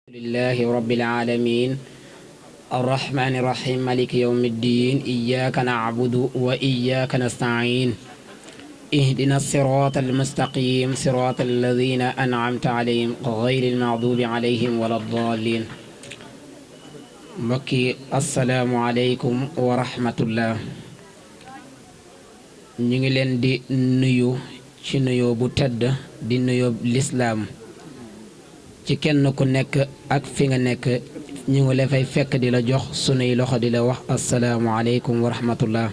لله رب العالمين الرحمن الرحيم مالك يوم الدين إياك نعبد وإياك نستعين اهدنا الصراط المستقيم صراط الذين أنعمت عليهم غير المغضوب عليهم ولا الضالين mbokki asalaamualeykum wa rahmatullah ñu ngi leen di nuyu ci nuyoo bu tedd di nuyoo lislaam ci kenn ku nekk ak fi nga nekk ñu ngi la fay fekk di la jox sunuy loxo di la wax asalaamualeykum wa rahmatullah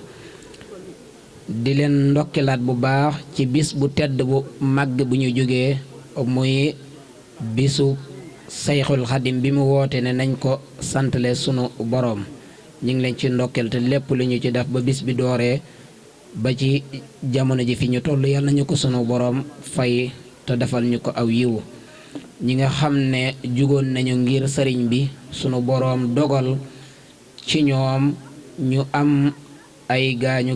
di leen ndokkilaat bu baax ci bis bu tedd bu màgg bu ñu jógee muy bisu sayxul xadim bi mu woote ne nañ ko santale sunu boroom ñu ngi leen ci ndokkeel te lépp lu ñu ci def ba bis bi dooree ba ci jamono ji fi ñu toll yàlla nañu ko sunu boroom fay te defal ñu ko aw yiw ñi nga xam ne jugoon nañu ngir sëriñ bi sunu boroom dogal ci ñoom ñu am ay gaañu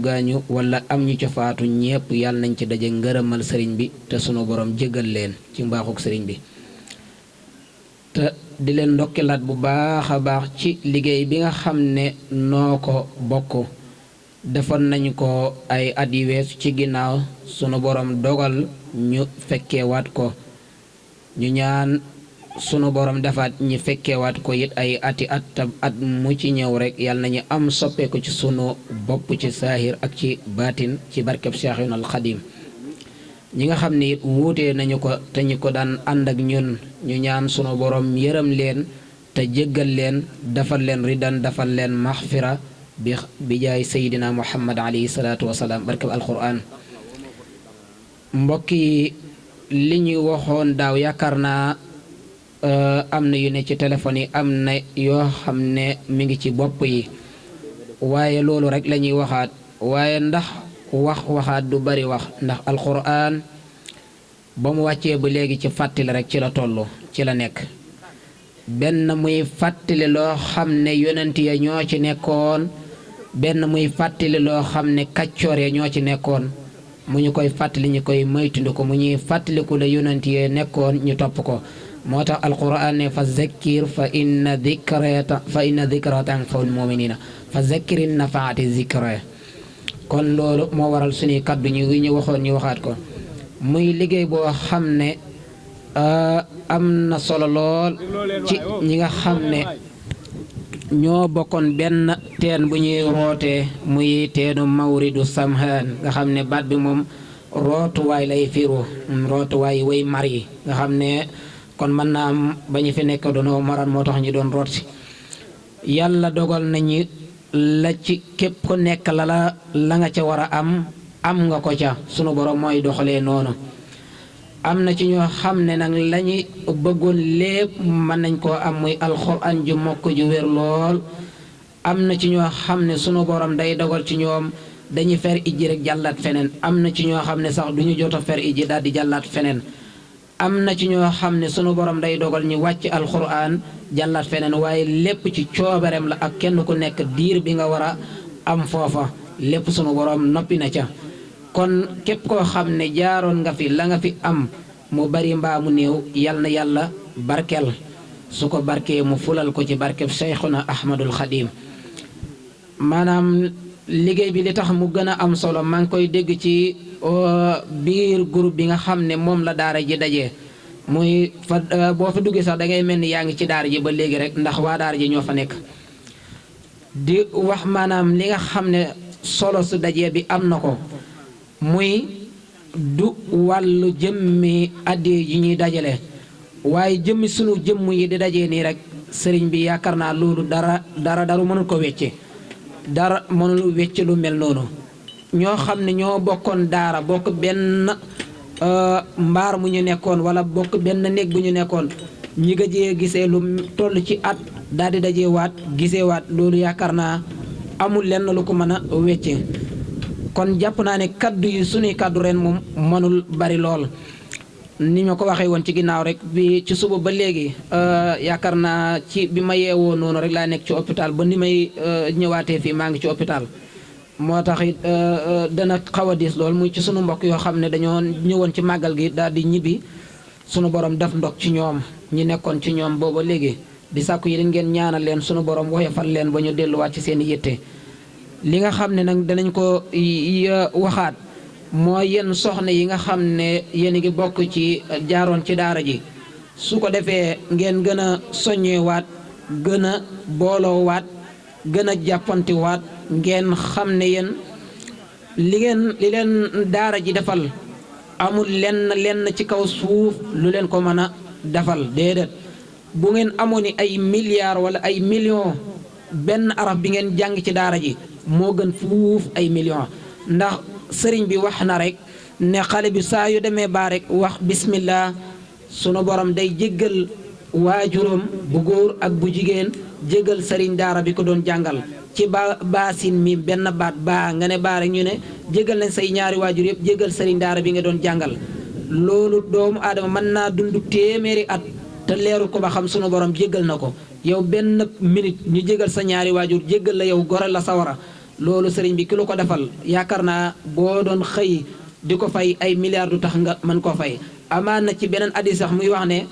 wala am ñu ca faatu ñépp yàlla nañ ci daje ngërëmal sëriñ bi te sunu boroom jéggal leen ci mbaaxuk sëriñ bi te di leen ndokkilaat bu baax a baax ci liggéey bi nga xam ne noo ko bokk defoon nañu ko ay at yu weesu ci ginnaaw sunu boroom dogal ñu fekkeewaat ko ñu ñaan sunu boroom defaat ñi fekkeewaat ko it ay ati at mu ci ñëw rek yàlla nañu am soppeeku ci sunu bopp ci saahir ak ci baatin ci barkeb Seexuna al Xadim ñi nga xam ne it wuutee nañu ko te ñu ko daan ànd ak ñun ñu ñaan sunu boroom yërëm leen te jéggal leen defal leen ridan defal leen maxfira bi jaay sayidina muhammad alayhi salaatu wasalaam barkeb alquran mbokk yi li ñuy waxoon daaw yaakaar naa am na yu ne ci téléphone yi am na yoo xam ne mi ngi ci bopp yi waaye loolu rek la ñuy waxaat waaye ndax waxaat du bari wax ndax alquran ba mu wàccee ba léegi ci fàttali rek ci la toll ci la nekk benn muy fàttali loo xam ne yonent ya ñoo ci nekkoon benn muy fàttali loo xam ne kaccoor ya ñoo ci nekkoon mu ñu koy fàttali ñu koy moytundi ko mu ñuy fàttaliku la yonent ya nekkoon ñu topp ko moo tax alquran ne fa zakkir fa inna dikra tanfa'ul mu'minina fa zakkir in nafaati zikra kon loolu moo waral suñuy kaddu ñu waxoon ñu waxaat ko muy liggéey boo xam ne am na solo lool ci ñi nga xam ne ñoo bokkoon benn teen bu ñuy rootee muy teenu mawridu samhaan nga xam ne baat bi moom rootuwaay lay firu rootuwaay way mar yi nga xam ne kon mën naa am ba ñu fi nekk doonoo maran moo tax ñu doon root si yàlla dogal nañu la ci képp ku nekk la nga ca war a am nga ko ca sunu borom mooy doxalee noonu am na ci ñoo xam ne nag lañu bëggoon lépp mën nañ koo am muy alxuraan ju mokk ju wér lool am na ci ñoo xam ne sunu borom day dogal ci ñoom dañuy fer ijji rek jàllaat feneen am na ci ñoo xam ne sax duñu jot a fer ijji daal di jàllaat feneen am na ci ñoo xam ne sunu borom day dogal ñu wàcc alxuraan jàllaat feneen waaye lépp ci coobareem la ak kenn ku nekk diir bi nga war a am foofa lépp sunu borom noppi na ca kon képp koo xam ne jaaroon nga fi la nga fi am mu bari mbaa mu néew yal na yàlla barkeel su ko barkee mu fulal ko ci barkeb Seyxuna Ahmadul Xadim maanaam liggéey bi li tax mu gën a am solo maa ngi koy dégg ci biir groupe bi nga xam ne moom la daara ji dajee muy fa boo fa duggee sax da ngay mel ni yaa ngi ci daara ji ba léegi rek ndax waa daara ji ñoo fa nekk di wax maanaam li nga xam ne solo su dajee bi am na ko muy du wàllu jëmmi addee yi ñuy dajale waaye jëmmi sunu jëmm yi di dajee nii rek sëriñ bi yaakaar naa loolu dara mënul ko wecce dara mënul wecce lu mel noonu ñoo xam ne ñoo bokkoon daara bokk benn mbaar mu ñu nekkoon wala bokk benn néeg bu ñu nekkoon ñi gëjee gisee lu toll ci at daal di dajee waat gisee waat loolu yaakaar naa amul lenn lu ko mën a wecce kon jàpp naa ne kaddu yi sunuy kaddu ren moom mënul bari lool ni ma ko waxee woon ci ginnaaw rek bi ci suba ba léegi yaakaar naa ci bi ma yeewoo noonu rek laa nekk ci hôpital ba ni may ñëwaatee fii maa ngi ci hôpital moo tax it dana xaw a diis lool muy ci sunu mbokk yoo xam ne dañoo ñëwoon ci màggal gi daal di ñibbi sunu borom def ndog ci ñoom ñi nekkoon ci ñoom booba léegi di sàkku yi ngeen ñaanal leen sunu borom woyofal leen ba ñu delluwaat ci seen yitte. li nga xam ne nag danañ ko waxaat mooy yéen soxna yi nga xam ne yéen a ngi bokk ci jaaroon ci daara ji su ko defee ngeen gën a soññewaat gën a booloowaat gën a jàppantiwaat ngeen xam ne yéen li leen daara ji defal amul lenn ci kaw suuf lu leen ko mën a defal déedéet. bu ngeen amoon ay milliards wala ay millions benn araf bi ngeen jàng ci daara ji moo gën fuuf ay millions ndax sëriñ bi wax na rek ne xale bi saa yu demee baa rek wax bismillah sunu borom day jéggal waajuram bu góor ak bu jigéen jéggal sëriñ daara bi ko doon jàngal ci baasin mi benn baat baa nga ne baa rek ñu ne jéggal nañ say ñaari waajur yëpp jéggal sëriñ daara bi nga doon jàngal. loolu doomu aadama mën naa dund téeméeri at te leeru ko ba xam sunu borom jéggal na ko yow benn minute ñu jéggal sa ñaari waajur jéggal la yow gore la sawara. loolu sëriñ bi ki lu ko defal yaakaar naa boo doon xëy di ko fay ay milliards du tax nga mën koo fay. amaan na ci beneen hadiis sax muy wax ne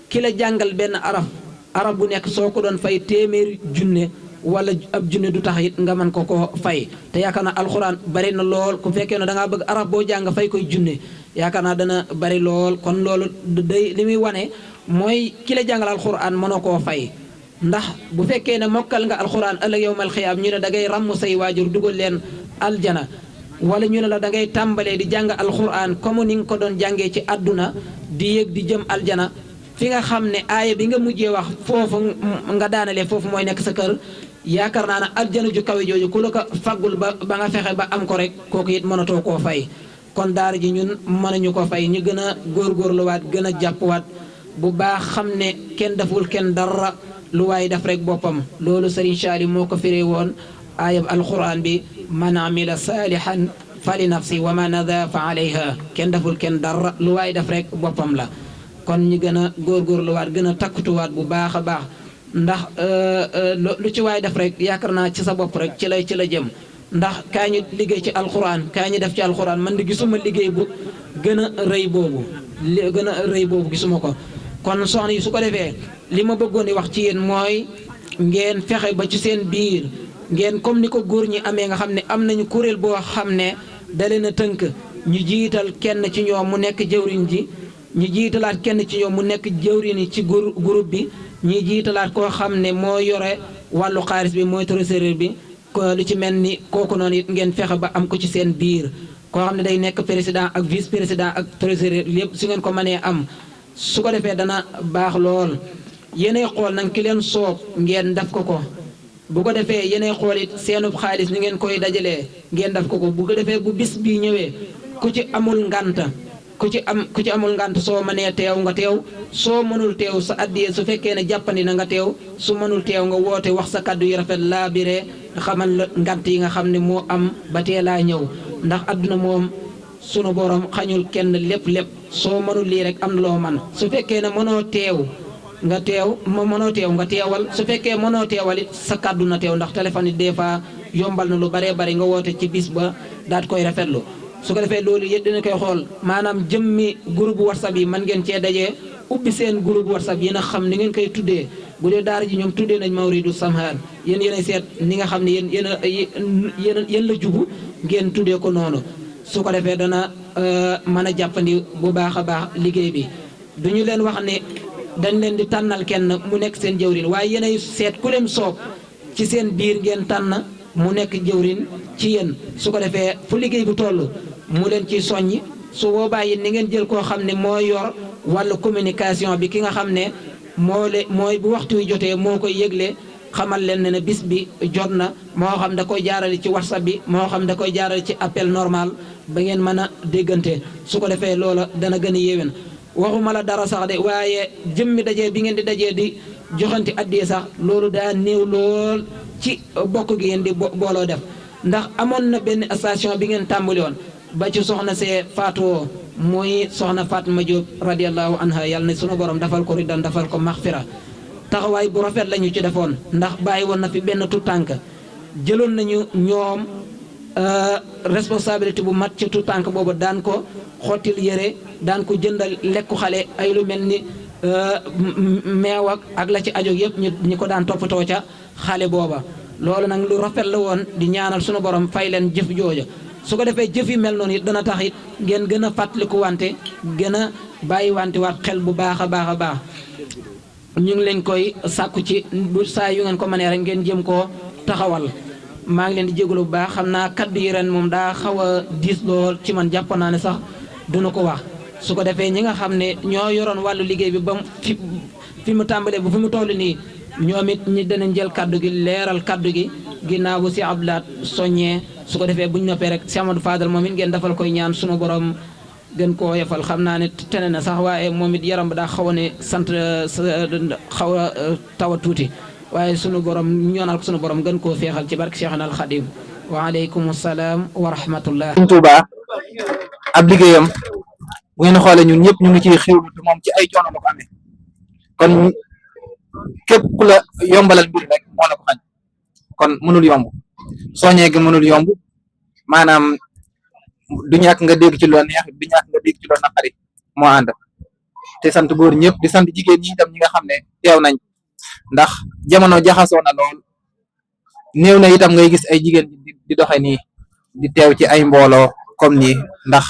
ki la jàngal benn araf bu nekk soo ko doon fay téeméeri junne wala ab junne du tax it nga mën ko fay. te yaakaar naa alxuraan bari na lool ku fekkee ne da ngaa bëgg araf boo jàng fay koy junne yaakaar naa dana bari lool. kon loolu day li muy wane mooy ki la jàngal alxuraan mënoo koo fay. ndax bu fekkee ne mokkal nga alxuraan ëllëg yawmal xiyaam ñu ne da ngay ràmm say waajur dugal leen aljana wala ñu ne la da ngay tàmbalee di jàng alxuraan comme ni nga ko doon jàngee ci àdduna di yëg di jëm aljana fi nga xam ne aaya bi nga mujjee wax foofu nga daanalee foofu mooy nekk sa kër. yaakaar naa ne aljana ju kawe jooju ku la ko faggul ba nga fexe ba am ko rek kooku it mënatoo koo fay. kon daara ji ñun mënuñu ko fay ñu gën a góorgóorluwaat gën a jàppwaat bu baax xam ne kenn deful kenn dara. lu waay def rek boppam loolu Sëriñ Saali moo ko firee woon aayab alquran bi man amila saalihan fa li nafsi wa man ada fa alayha kenn deful kenn dara lu waay def rek boppam la. kon ñu gën a góorgóorluwaat gën a takkutuwaat bu baax a baax ndax lu ci waay def rek yaakaar naa ci sa bopp rek ci la jëm. ndax kaa ñu liggéey ci alquran kaa ñu def ci alquran man di gisuma liggéey bu gën a rëy boobu gisuma ko. kon soxna yi su ko defee li ma bëggoon di wax ci yéen mooy ngeen fexe ba ci seen biir ngeen comme ni ko góor ñi amee nga xam ne am nañu kuréel boo xam ne da leen a tënk ñu jiital kenn ci ñoom mu nekk jëwriñ ji ñu jiitalaat kenn ci ñoom mu nekk jëwriñ ci groupe bi ñi jiitalaat koo xam ne moo yore wàllu xaalis bi mooy trésorier bi lu ci mel ni kooku noonu it ngeen fexe ba am ko ci seen biir koo xam ne day nekk président ak vice président ak trésorier lépp su ngeen ko mënee am. su ko defee dana baax lool yéenay xool nag ki leen soob ngeen def ko bu ko defee yéenay xool it seenub xaalis ni ngeen koy dajalee ngeen def ko bu ko defee bu bis bii ñëwee ku ci amul ngant soo mënee teew nga teew soo mënul teew sa addiyee su fekkee ne jàppandi na nga teew su mënul teew nga woote wax sa kaddu yu rafet laa biree xamal la ngant yi nga xam ne moo am ba teelaa ñëw ndax adduna moom sunu borom xañul kenn lépp soo mënul lii rek am na loo man su fekkee ne mënoo teew nga teewal su fekkee mënoo teewal it sa kàddu na teew ndax téléphone yi des fois yombal na lu baree bari nga woote ci bis ba daat koy rafetlu. su ko defee loolu yëpp dina koy xool maanaam jëmmi groupe whatsapp yi man ngeen cee dajee ubbi seen groupe whatsapp yi nga xam ni ngeen koy tuddee bu dee daara ji ñoom tuddee nañ Mawridu Samhaan yéen a seet ni nga xam ne yéen la jubu ngeen tuddee ko noonu. su ko defee dana mën a jàppandi bu baax a baax liggéey bi du ñu leen wax ne dañ leen di tànnal kenn mu nekk seen jëwrin waaye yéenay seet ku leen soob ci seen biir ngeen tànn mu nekk jëwrin ci yéen. su ko defee fu liggéey bu toll mu leen ciy soññi su boobaa yi ni ngeen jël koo xam ne moo yor wàllu communication bi ki nga xam ne mooy bu waxtu wi jotee moo koy yëgle xamal leen ne bis bi jot na moo xam da koy jaarale ci whatsapp bi moo xam da koy jaarale ci appel normal ba ngeen mën a déggante. su ko defee loola dana gën a yéwén waxuma la dara sax de waaye jëmmi dajee bi ngeen di dajee di joxante addiyee sax loolu daa néew lool ci bokk gi ngeen di booloo def. ndax amoon na benn station bi ngeen tàmbali woon ba ci soxna see faatoo muy soxna Fatma Diop radiyallahu anha yàlla na sunu borom dafal ko riddan dafal ko maxfira taxawaay bu rafet lañu ci defoon ndax bàyyi woon na fi benn tuutànk jëloon nañu ñoom responsabilité bu mat ci tuutànk boobu daan ko xottil yére daan ko jëndal lekku xale ay lu mel ni meew ak la ci ajoog yëpp ñi ko daan toppatoo ca xale booba loolu nag lu rafet la woon di ñaanal sunu borom fay leen jëf jooja su ko defee jëf yi mel noonu it dana tax it ngeen gën a fàttaliku wante gën a bàyyi wante waat xel bu baax a baax a baax ñu ngi leen koy sàkku ci bu saa yu ngeen ko mënee rek ngeen jëm koo taxawal maa ngi leen di jégalu bu baax xam naa kaddu yi ren moom daa xaw a diis lool ci man jàpp naa ne sax duna ko wax su ko defee ñi nga xam ne ñoo yoroon wàllu liggéey bi ba fi mu tàmbalee bu fi mu toll nii ñoom it ñi danañ jël kaddu gi leeral kaddu gi ginnaaw bu si abdulaat soññee su ko defee buñ noppee rek si Amadou Fadal moom it ngeen defal koy ñaan sunu borom gën koo yefal xam naa ne tene na sax waaye moom it yaram ba daa xaw a ne sant xaw a taw a tuuti waaye sunu borom ñoonal ko sunu borom gën koo feexal ci barke Cheikhna al Khadim waaleykum salaam wa rahmatullah. Sëñ Tuuba ab liggéeyam bu ngeen xoolee ñun ñëpp ñu ngi ciy xewlu te moom ci ay coono la ko amee kon képp ku la yombalal mbir rek moo la ko xañ kon mënul yomb soññee gi mënul yomb maanaam du ñàkk nga dégg ci loo neex du ñàkk nga dégg ci loo naqari moo ànd te sant góor ñëpp di sant jigéen ñi itam ñi nga xam ne teew nañ ndax jamono jaxasoo na lool néew na itam ngay gis ay jigéen di doxe nii di teew ci ay mbooloo comme nii ndax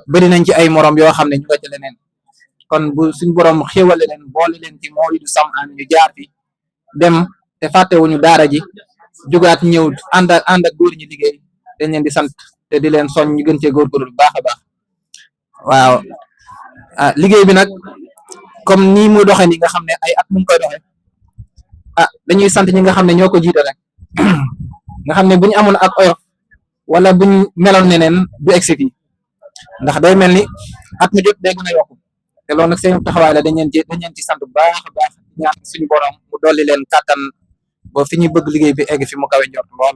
bari nañ ci ay morom yoo xam ne ñu nga ca leneen kon bu suñ borom xéwale leen boole leen ci Mawlidu Sam'an ñu jaar fi dem te fàttewuñu daara ji jugaat ñëw ànd ak góor ñi liggéey dañ leen di sant te di leen soñ ñu gën cee góorgóorlu bu baax a baax waaw liggéey bi nag comme nii muy doxee ni nga xam ne ay at mu ngi koy doxee dañuy sant ñi nga xam ne ñoo ko jiite rek nga xam ne bu ñu amoon ak oyof wala buñ meloon neneen du egsi fii ndax day mel ni at mu jot day gën a yokku te loolu nag seen taxawaay la dañ leen ci sant bu baax a baax ñaan suñu borom mu dolli leen kàttan ba fi ñu bëgg liggéey bi egg fi mu kawe njort lool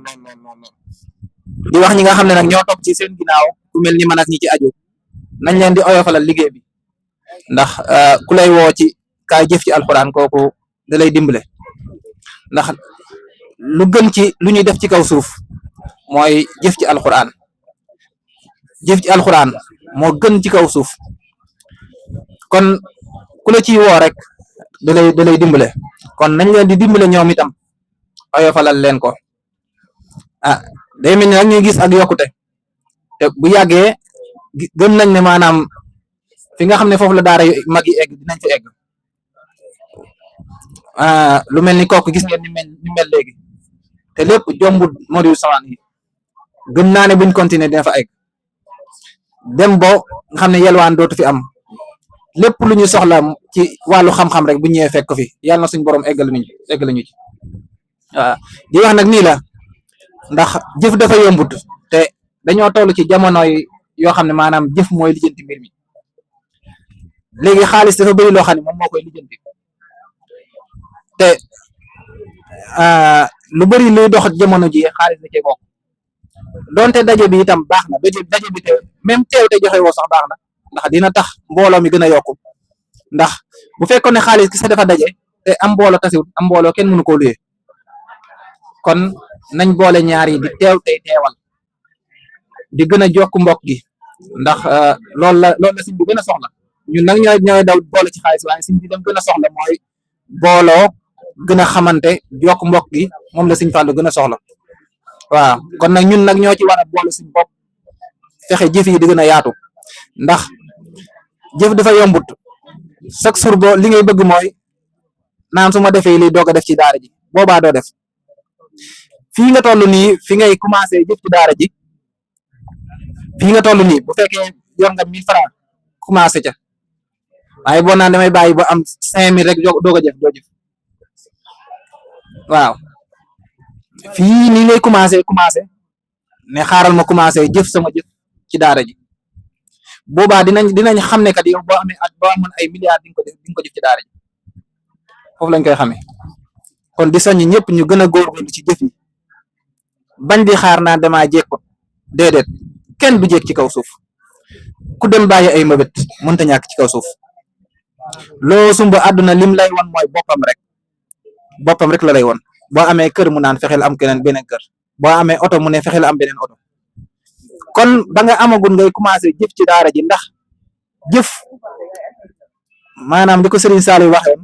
di wax ñi nga xam ne nag ñoo topp ci seen ginnaaw ku mel ni man ak ñi ci aju nañ leen di oyofalal liggéey bi ndax ku lay woo ci kaay jëf ci alxuraan kooku da lay dimbale ndax lu gën ci lu ñuy def ci kaw suuf mooy jëf ci alxuraan moo gën ci kaw suuf kon ku la ciy woo rek da lay dimbale kon nañ leen di dimbale ñoom itam oyofalal leen ko day mel ni nag ñuy gis ak yokkute te bu yàggee gëm nañ ne maanaam fi nga xam ne foofu la daara mag yi egg dinañ fa egg lu mel ni kooku gis ngeen ni mel léegi te lépp jombul Mawlidu Sam'an yi gëm naa ne buñ continuer dina fa egg dem bo nga xam ne yelwaan dootu fi am lépp lu ñu soxla ci wàllu xam-xam rek bu ñëwee fekk fi yàlla na suñu borom eggal ñu ci waaw di wax nag nii la ndax jëf dafa yombut te dañoo toll ci jamono yoo xam ne maanaam jëf mooy lijjanti mbir mi léegi xaalis dafa bëri loo xam ne moom moo koy lijjanti te lu bëri luy dox jamono ji xaalis da cee bokk donte daje bi itam baax na daje bi te même teew te joxe woo sax baax na ndax dina tax mbooloo mi gën a yokku ndax bu fekkoon ne xaalis ki sa dafa daje te am mbooloo tasiwut am mbooloo kenn mënu koo luyee kon nañ boole ñaar yi di teew tey teewal di gën a jokk mbokk gi ndax loolu la sëñ bi gën a soxla ñun nag ñooy daw boole ci xaalis waaye sëñ bi dem gën a soxla mooy booloo gën a xamante jokk mbokk gi moom la sëñ Fallu gën a soxla waaw kon nag ñun nag ñoo ci war a boole suñ bopp fexe jëf yi di gën a yaatu ndax jëf dafa yombut chaque jour boo li ngay bëgg mooy naan su ma defee li doog a def ci daara ji boobaa doo def fii nga toll nii fi ngay commencé jëf ci daara ji fii nga toll nii bu fekkee yor nga 1000 francs commencé ca waaye boo naan damay bàyyi ba am 5000 rek doog a jëf doo jëf waaw fii nii ngay commencé ne xaaral ma commencé jëf sama jëf ci daara ji boobaa dinañ xam ne kat yow boo amee at boo amoon ay milliards di nga ko jëf ci daara ji foofu lañ koy xamee kon di soññ ñëpp ñu gën a góorgóorlu ci jëf yi bañ di xaar naa damaa jéeg ko déedéet kenn du jéeg ci kaw suuf ku dem bàyyi ay mëbët mënta ñàkk ci kaw suuf loo sumba àdduna lim lay won mooy boppam rek la lay won boo amee kër mu naan fexeel am beneen kër boo amee oto mu ne fexeel am beneen oto kon ba nga amagul ngay commencé jëf ci daara ji ndax jëf maanaam di ko Serigne Saliou waxee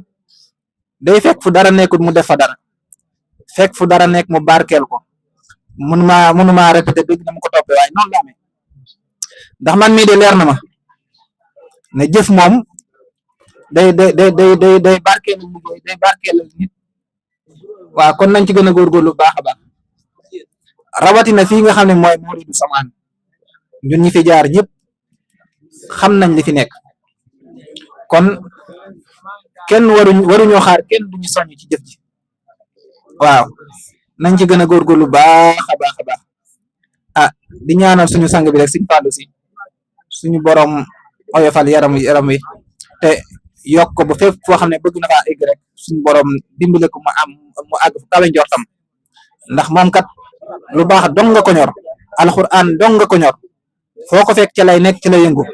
day fekk fu dara nekkul mu def fa dara fekk fu dara nekk mu barkeel ko mënuma répété dëgg na mu ko toppee waaye noonu la amee ndax man mii de leer na ma ne jëf moom day barkeel liggéey day barkeel nit waaw kon nañ ci gën a góorgóorlu baax a baax rawatina fii nga xam ne mooy Mawlidu Samaan ñun ñi fi jaar ñëpp xam nañ li fi nekk kon kenn waruñoo xaar kenn duñu soññ ci jëf ji waaw nañ ci gën a góorgóorlu baax a baax a baax ah di ñaanal suñu sang bi rek Sëñ Fallu si suñu borom oyofal yaram wi te yokk ko ba fépp foo xam ne bëgg na faa egg rek suñu borom dimbale ko mu àgg fu kawe njortam ndax moom kat lu baax dong nga ko ñor alxuraan dong nga ko ñor foo ko fekk ci lay nekk ci lay yëngu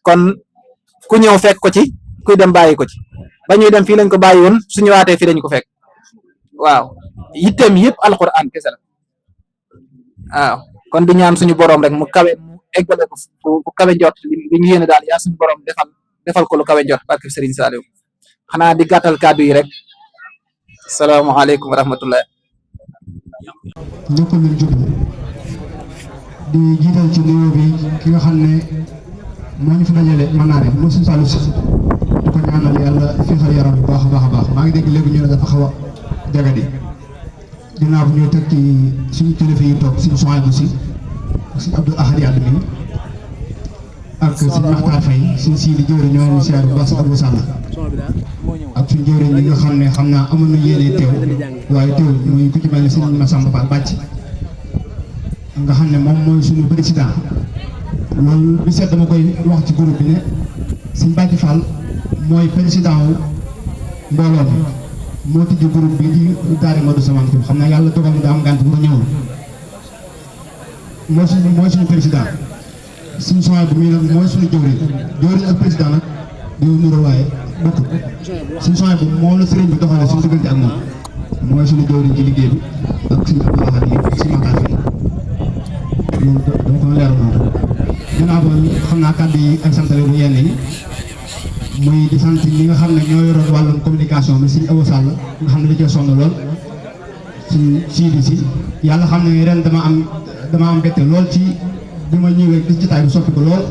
kon ku ñëw fekk ko ci kuy dem bàyyi ko ci ba ñuy dem fii lañ ko bàyyi woon suñu waatee fii lañ ko fekk waaw yitteem yëpp alxuraan kese la waaw kon di ñaan suñu borom rek mu kawe mu eggale ko fu kawe njort li ñu yéene daal yaa suñu borom defal ko lu kawe njort barke Serigne Saliou xanaa di gàttal kàddu yi rek salaamaaleykum wa rahmatullah. ñëpp lañ jublu di jiital ci nuyoo bi ki nga xam ne moo ñu fi dajale mën naa ne mooy Sëñ Saliou si di ko ñaanal yàlla féexal yaram bu baax a baax a baax maa ngi dégg léegi ñu ne dafa xaw a jagadi ginnaaw bi ñu teg ci suñu kilifa yi toog suñu Souhaïbou si suñu Abdou Ahad Yàdd mi ak suñu Maxtaar Fay suñu siidi jëwriñ ñoo ngi siyaar bu baax si Abou Sall ak suñu jëwriñ ñi nga xam ne xam naa amoon na yéene teew waaye teew muy ku ci mel ne sëñ Massamba Fall bàcc nga xam ne moom mooy suñu président loolu bi seet dama koy wax ci groupe bi ne sëñ Bàcc Fall mooy président wu mbooloo mi moo tijji groupe bi di daari Modou Samaan xam naa yàlla dogal na daa am gànt bu ñëwul mooy suñu président suñu Souhaïbou bi nag mooy suñu jëwriñ ak président nag yow nuroo waaye bokkul suñu Souhaïbou bi moom la sëriñ bi doxalee suñu diggante ak moom mooy suñu jëwriñ ci liggéey bi ak suñu Abdou Ahad yi ak suñu Maxtaar Fay loolu dama ko leeral noonu ginnaaw ba xam naa kàddu yi ak santale bu yenn yi muy di sant ñi nga xam ne ñoo yoroon wàllum communication bi suñu Abou Sall nga xam ne da cee sonn lool suñu siidi si yàlla xam ne ren dama am mbette lool ci bi ma ñëwee gis jotaay bi soppi ko lool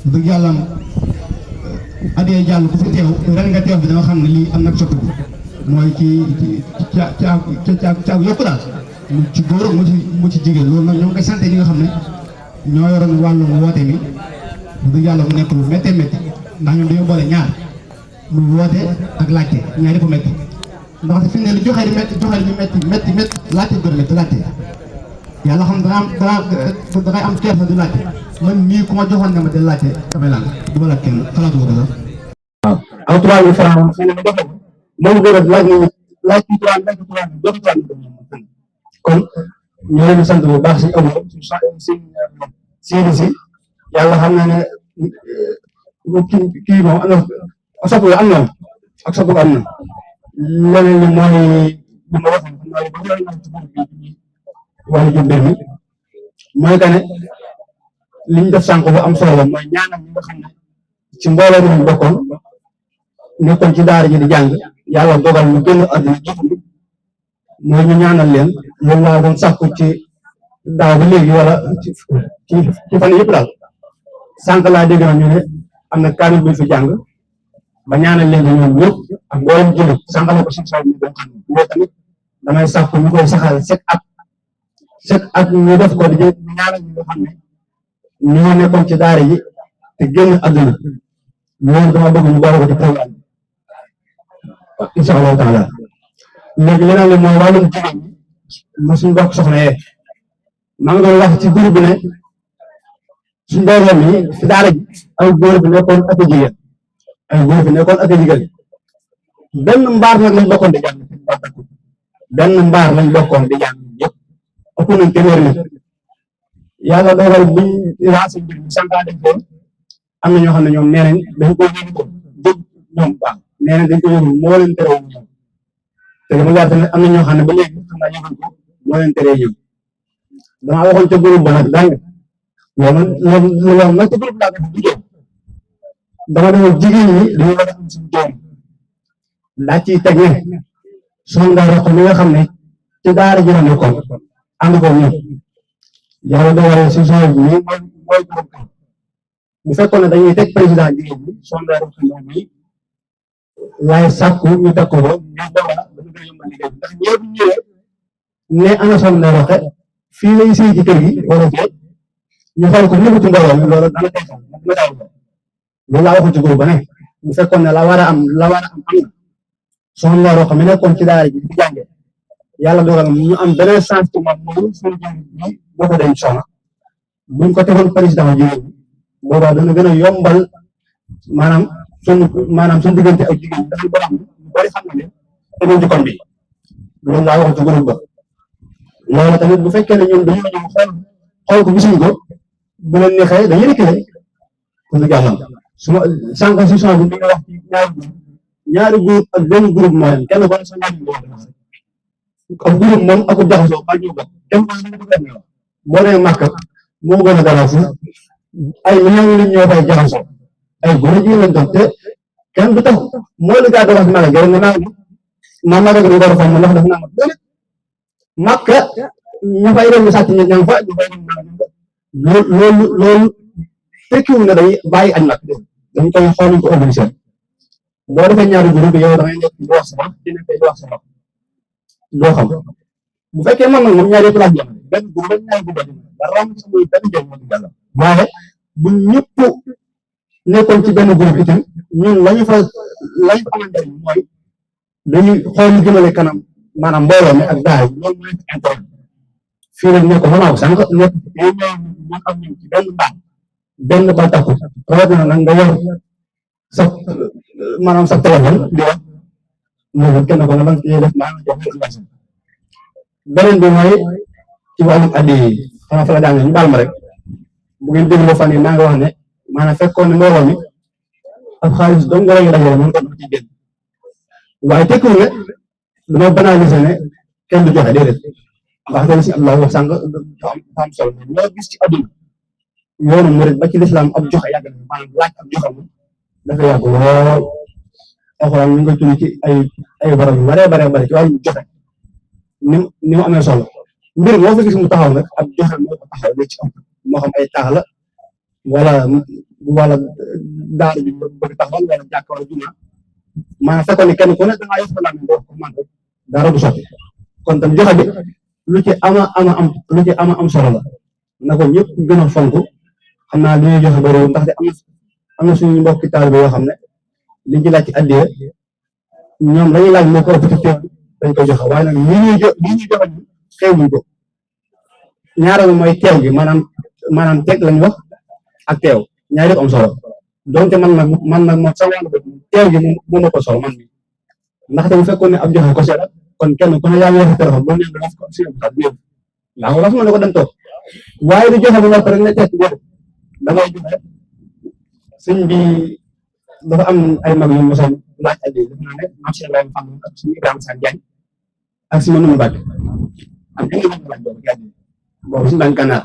dëgg yàlla am adee jàll bu fi teew ren nga teew bi dama xam ne lii am nag soppi ko mooy ca yokku daal mu ci góor mu ci jigéen loolu nag ñoo ngi koy sant ñi nga xam ne ñoo yoroon wàllum woote mi dëgg yàlla mu nekk lu méttee métti ndax ñoom dañoo boole ñaar muy woote ak laajte ñaari ko métti ndax fi ne lu joxe di métti joxe ñu métti laajte gën a métti laajte yàlla xam dangay am kersa di laajte man mii ku ma joxoon ne ma de laajte damay laaj du ma laaj kenn xalaatu ko sax. waaw am 3000 francs moom fii la ñu joxe moom gën a laaj ci 3000 joxe 3000 kon ñu leen di sant bu baax si amoo si si yàlla xam na ne kii moom am na sopp am na ak sopp am na leneen li mooy li ma waxoon mooy ba ñu ci groupe bi wala ju mbir mi mooy que ne li ñu def sànq bu am solo mooy ñaanal ñi nga xam ne ci mbooloo mi ñu bokkoon nekkoon ci daara ji di jàng yàlla dogal ñu génn àdduna joxuñu mooy ñu ñaanal leen loolu laa doon sàkku ci daaw ba léegi wala ci fan yëpp daal sànq laa dégg na ñu ne am na kaamil bu fi jàng ba ñaanal leen ñoom ñëpp ak mboolem jullit sànq la ko si saa yu doon xam loolu tamit damay sàkku ñu koy saxal set at ñu def ko di ñaanal ñi nga xam ne ñoo nekkoon ci daara ji te génn àdduna ñoom dama bëgg ñu boole ko ci programme bi incha allahu taala léegi leneen li mooy wàllum jigéen ñi mo suñu bokk soxna yee maa ngi doon wax ci groupe bi ne suñu mbooloo mi fi daara ji ay góor bi nekkoon ak a jigéen benn mbaar nag lañ bokkoon di jàng benn mbaar lañ bokkoon di jàng yëpp ëpp nañ téeméer nit yàlla dogal buñ lancé mbir mi santaa def loolu am na ñoo xam ne ñoom nee nañ dañ ko yëngu ko jóg ñoom baax nee nañ dañ ko yëngu moo leen tere ñoom te dama yaakaar ne am na ñoo xam ne ba léegi xam naa yëngal ko moo leen teree ñëw damaa waxoon ca groupe ba nag dang loolu nag ca groupe laa ko bu jóg dama ne jigéen ñi dañu war a am suñu doom daa ciy teg ne Soxna Roqe mi nga xam ne ci daara ji la nekkoon ànd ko ñun yàlla dogal si soxna bi mooy borom kër bu fekkoon ne dañuy teg président jigéen ñi Soxna Roqe moom mi laay sàkku ñu teg ko ba ñu boobaa dafa gën a yombal liggéey bi ndax ñëpp ñëwee ne ana Soxna Roqe fii lay sëy ci kër gi wala fee ñu xool ko ñëpp ci mbooloo mi loolu dana tey loolu laa waxoon ci groupe ba ne bu fekkoon ne la war a am am na Soxna Roqe mi nekkoon ci daara ji di jànge yàlla dogal ñu am beneen chance ci moom mooy suñu jàng bi boo ko denc soxna buñ ko tegoon président jigéen ñi boobaa dana gën a yombal maanaam suñu diggante ak jigéen ñi dafa borom ñu bari xam na ne teguñ ci kon bi loolu laa waxoon ci groupe ba loolu tamit bu fekkee ne ñun dañoo ñëw xool ko gisuñ ko bu leen neexee dañuy reculer pour ñu jàllam suma sànq si son bi mi nga wax ci ñaari groupe ak benn groupe mooy kenn ko ne sa ñaari groupe ak groupe moom ak jaxasoo ba ñu bokk dem ba ñu benn la boo nee màkk moo gën a garaaw fu ay millions nit ñoo fay jaxasoo ay góor jigéen lañ doon te kenn du tax mooy li gaa doon wax maga gërëm nga naan ma maga gi war a fa ndax daf naa ma doole màkk ñu fay dem sàcc ñi ñang fa ñu fay dem loolu tekkiwul ne dañuy bàyyi añ nag dañ koy xool ñu ko organiser boo defee ñaari groupe yow da ngay nekk di wax sa bopp di nekk di wax sa bopp doo xam bu fekkee man nag moom ñaari yëpp laa jëm benn groupe ñaari groupe dara am ci muy benn njëriñ moo di jàll waaye bu ñëpp nekkoon ci benn groupe itam ñun lañu fa amal njëriñ mooy dañuy xool ñu jëmale kanam maanaam mbooloo mi ak daara yi loolu mooy intérêt fii lañ nekk xanaa sànq nekk ñu am ñu ci benn ba takku rawatina nag nga yor sa maanaam sa téléphone di wax mooy kenn ko nga lan ciy def maanaam jox information beneen bi mooy ci wàllum addi yi xanaa fa la jàng ñu baal ma rek bu ngeen dégloo fan yi maa ngi wax ne maanaam fekkoon ne mbooloo mi ab xaalis dong nga lay dajale mën ko dama ciy génn waaye tekkiwul ne dama banaliser ne kenn du joxe déedéet ndax loolu si Allah wax sànq dafa am solo loo gis ci adduna yoonu murid ba ci lislaam ab joxe yàgg na maanaam laaj ab joxe moom dafa yàgg lool alxuraan ñu ngi koy tudd ci ay barab yu bare ci wàllu joxe ni mu amee solo mbir moo fa gis mu taxaw nag ab joxe moo ko taxaw léegi ci am moo xam ay taax la wala daara bi bëgg taxawal wala jàkk wala juma maanaam fekkoon ne kenn ku ne dangaa yëf laa ko man dara du sotti kon tam joxe bi lu ci ama am solo la na ko ñëpp gën a fonk xam naa li ñuy joxe bariwul ndax de am na suñu mbokki taalibe yoo xam ne liñ ci laaj ci addiya ñoom dañuy laaj moo ko ëpp ci teew dañ koy joxe waaye nag li ñuy joxe ñu xeebuñ ko ñaareelu mooy teew gi maanaam teg lañ wax ak teew ñaar yëpp am solo donte man nag moom sa wàllu bopp teew gi moom ko solo man mi ndaxte bu fekkoon ne ab joxe ko seet kon kenn ku ne yaa ngi wax téléphone boo nee nga def ko si biir ndax wala su ma ne ko dem toog waaye du joxe bu noppi rek ne teg déedéet damay joxe sëñ bi dafa am ay mag yu mosoon laaj addi def naa ne maam Cheikh Ibrahima Fall ak suñu Ibrahima Sane Diagne ak si ma numu Mbàkke am ñu ngi laaj boobu addi boobu suñu daan gànnaar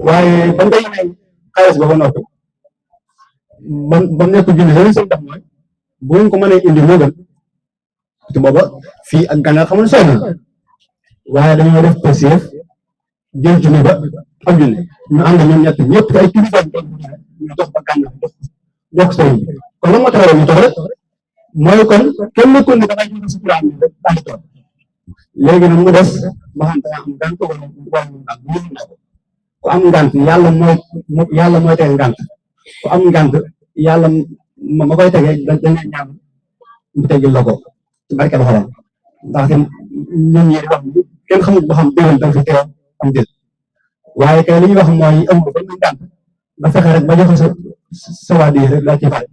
waaye ba mu demee xaalis ba ba noppi ba mu nekk junni seen tax mooy bu ngeen ko mënee indi moo gën te booba fii ak gànnaar xam ne sooy na waaye dañoo def PCF jël junni ba ak junni ñu ànd ñoom ñett ñëpp ay kilifa ñu dox ba gànnaar jox sëriñ bi kon lan moo tax ñu toog rek mooy kon kenn nekkul ne dangay joxe si plan bi rek daal di toog léegi nag mu des ba xam da nga am gànt wala ku am ngànt yàlla mooy tege ngànt ku am ngànt yàlla ma koy tege dañ lay ñaan mu teggil la ko ci barkeel xolam ndaxte ñun ñi di wax kenn xamul ba xam déwén danga fi teew am déet waaye kay li ñuy wax mooy am ba benn ngànt nga fexe rek ba joxe sa waa di rek daa ci fay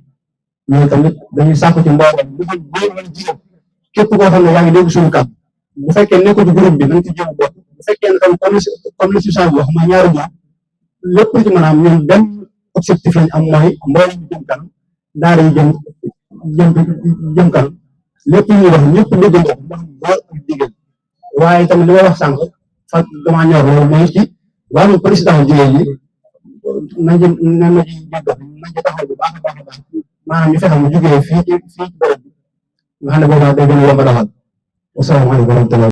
loolu tamit dañuy sàkku ci mbooloo bu xam góor wala jigéen képp koo xam ne yaa ngi dégg suñu kàddu bu fekkee nekkul ci groupe bi nañ ci jéem a bokk bu fekkee ne tam comme li si saa bi wax mooy ñaari mois lépp ci mën a am ñun benn objectif lañ am mooy mbooloo ñu jëm kanam daara yi jëm kanam lépp ñuy wax ñëpp dégg nga wax góor ak jigéen waaye tamit li ma wax sànq fa damaa ñor loolu mooy ci wàllu président jigéen ñi nañ ci taxaw bu baax a baax a baax maanaam ñu fexe mu jógee fii ci bërëb bi nga xam ne boobaa day gën a yomb a doxal wasalaamaaleykum wa rahmatulah